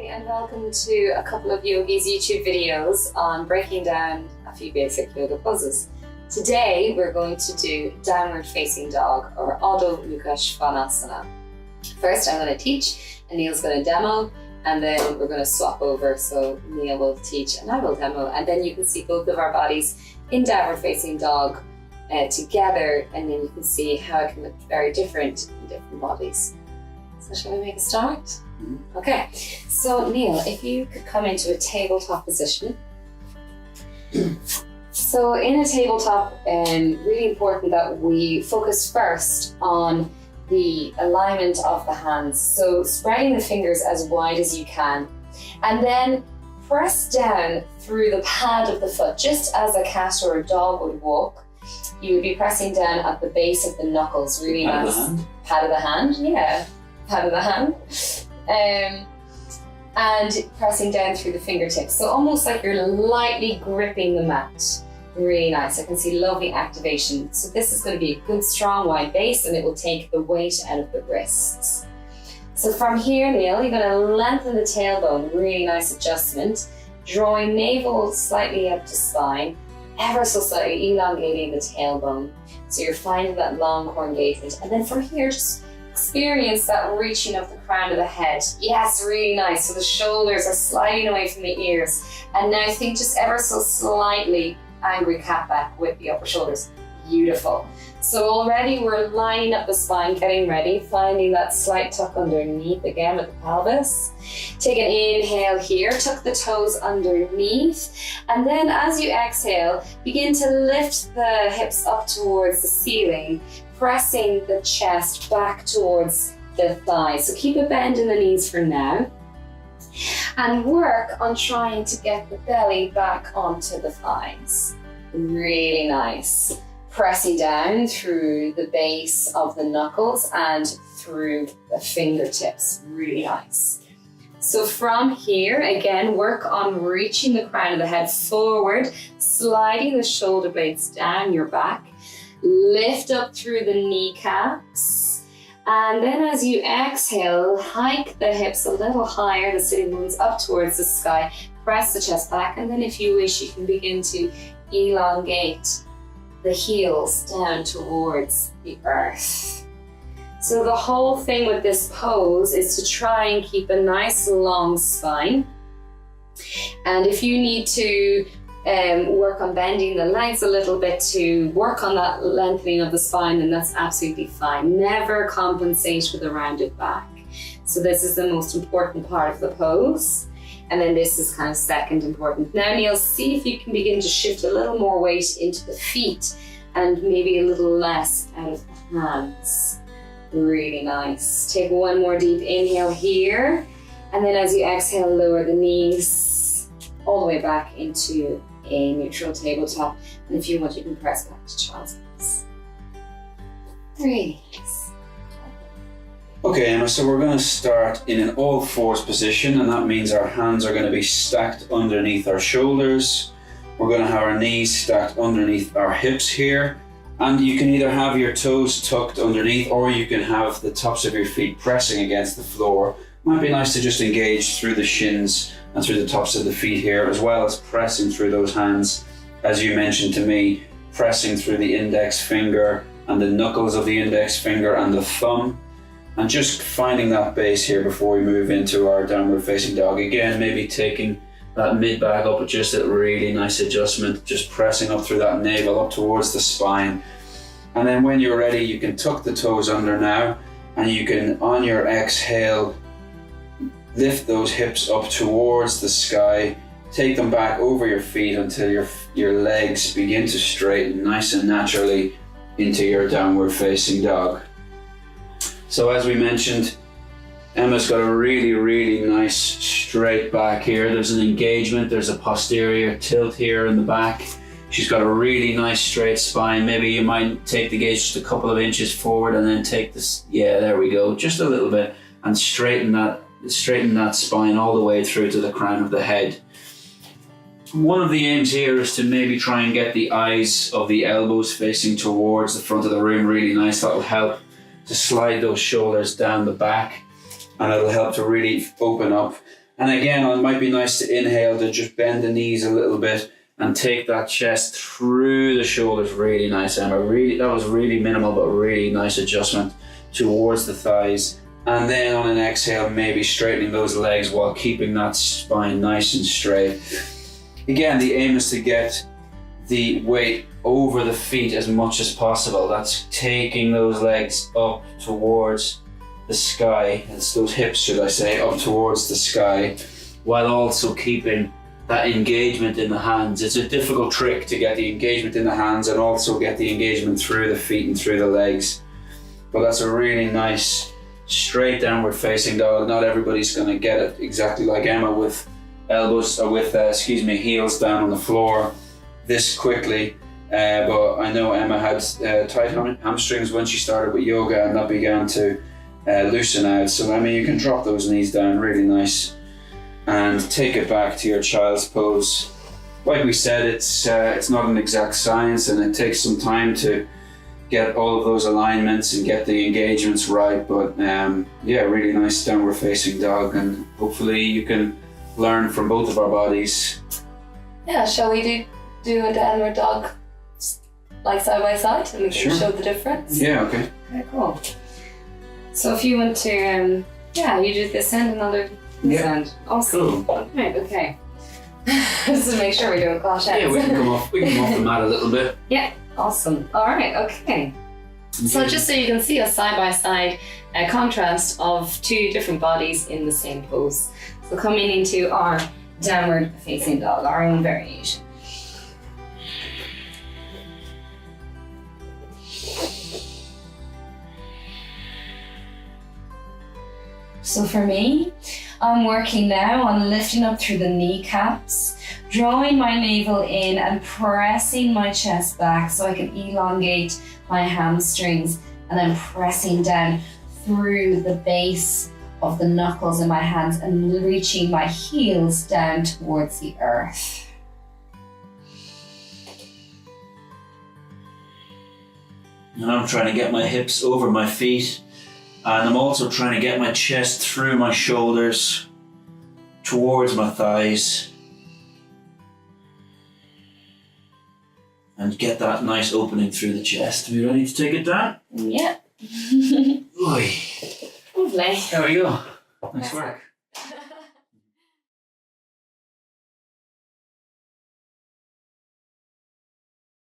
And welcome to A Couple of Yogis YouTube videos on breaking down a few basic yoga poses. Today we're going to do downward facing dog or Adho Mukha Svanasana. First I'm going to teach and Neil's going to demo, and then we're going to swap over, so Neil will teach and I will demo, and then you can see both of our bodies in downward facing dog together, and then you can see how it can look very different in different bodies. So shall we make a start? Okay, so Neil, if you could come into a tabletop position. So in a tabletop, really important that we focus first on the alignment of the hands. So spreading the fingers as wide as you can, and then press down through the pad of the foot, just as a cat or a dog would walk. You would be pressing down at the base of the knuckles, really nice. Pad of the hand, yeah. Pad of the hand. And pressing down through the fingertips. So almost like you're lightly gripping the mat. Really nice. I can see lovely activation. So this is going to be a good strong wide base, and it will take the weight out of the wrists. So from here, Neil, you're going to lengthen the tailbone. Really nice adjustment. Drawing navel slightly up to spine, ever so slightly elongating the tailbone. So you're finding that long core engagement. And then from here, just experience that reaching of the crown of the head. Yes, really nice. So the shoulders are sliding away from the ears. And now think just ever so slightly angry cat back with the upper shoulders. Beautiful. So already we're lining up the spine, getting ready, finding that slight tuck underneath again with the pelvis. Take an inhale here, tuck the toes underneath, and then as you exhale, begin to lift the hips up towards the ceiling, pressing the chest back towards the thighs. So keep a bend in the knees for now, and work on trying to get the belly back onto the thighs. Really nice. Pressing down through the base of the knuckles and through the fingertips. Really nice. So from here, again, work on reaching the crown of the head forward, sliding the shoulder blades down your back. Lift up through the kneecaps, and then as you exhale, hike the hips a little higher, the sitting bones up towards the sky, press the chest back, and then if you wish, you can begin to elongate the heels down towards the earth. So the whole thing with this pose is to try and keep a nice long spine, and if you need to work on bending the legs a little bit to work on that lengthening of the spine, then that's absolutely fine. Never compensate with a rounded back. So this is the most important part of the pose. And then this is kind of second important. Now Neil, see if you can begin to shift a little more weight into the feet and maybe a little less out of the hands. Really nice. Take one more deep inhale here. And then as you exhale, lower the knees all the way back into a neutral tabletop, and if you want, you can press back to child's pose. Really nice. Okay, Emma, so we're going to start in an all-fours position, and that means our hands are going to be stacked underneath our shoulders. We're going to have our knees stacked underneath our hips here, and you can either have your toes tucked underneath, or you can have the tops of your feet pressing against the floor. Might be nice to just engage through the shins and through the tops of the feet here, as well as pressing through those hands, as you mentioned to me, pressing through the index finger and the knuckles of the index finger and the thumb, and just finding that base here before we move into our downward facing dog. Again, maybe taking that mid back up with just a really nice adjustment, just pressing up through that navel up towards the spine. And then when you're ready, you can tuck the toes under now, and you can, on your exhale, lift those hips up towards the sky, take them back over your feet until your legs begin to straighten nice and naturally into your downward facing dog. So as we mentioned, Emma's got a really, really nice straight back here. There's an engagement, there's a posterior tilt here in the back. She's got a really nice straight spine. Maybe you might take the gaze just a couple of inches forward and then take this, yeah, there we go, just a little bit, and straighten that spine all the way through to the crown of the head. One of the aims here is to maybe try and get the eyes of the elbows facing towards the front of the room. Really nice. That'll help to slide those shoulders down the back, and it'll help to really open up And again, it might be nice to inhale to just bend the knees a little bit and take that chest through the shoulders. Really nice, Emma. That was really minimal, but really nice adjustment towards the thighs. And then on an exhale, maybe straightening those legs while keeping that spine nice and straight. Again, the aim is to get the weight over the feet as much as possible. That's taking those legs up towards the sky, it's those hips, should I say, up towards the sky, while also keeping that engagement in the hands. It's a difficult trick to get the engagement in the hands and also get the engagement through the feet and through the legs. But that's a really nice straight downward facing dog. Not everybody's going to get it exactly like Emma with elbows or with heels down on the floor this quickly. But I know Emma had tight hamstrings when she started with yoga, and that began to loosen out. So I mean, you can drop those knees down really nice and take it back to your child's pose. Like we said, it's not an exact science, and it takes some time to get all of those alignments and get the engagements right. But yeah, really nice downward facing dog, and hopefully you can learn from both of our bodies. Yeah, shall we do a downward dog like side by side, and we can show the difference? Yeah, okay. Okay, cool. So if you want to, you do this end, another this end. Awesome. Cool. Okay. Just to make sure we don't clash heads. Yeah, we can come off the mat a little bit. Yeah, awesome. All right, okay. So just so you can see a side-by-side contrast of two different bodies in the same pose. So coming into our downward facing dog, our own variation. So for me, I'm working now on lifting up through the kneecaps, drawing my navel in and pressing my chest back so I can elongate my hamstrings, and then pressing down through the base of the knuckles in my hands and reaching my heels down towards the earth. And I'm trying to get my hips over my feet. And I'm also trying to get my chest through my shoulders, towards my thighs. And get that nice opening through the chest. Are you ready to take it down? Yeah. Oi. Lovely. There we go. Nice work.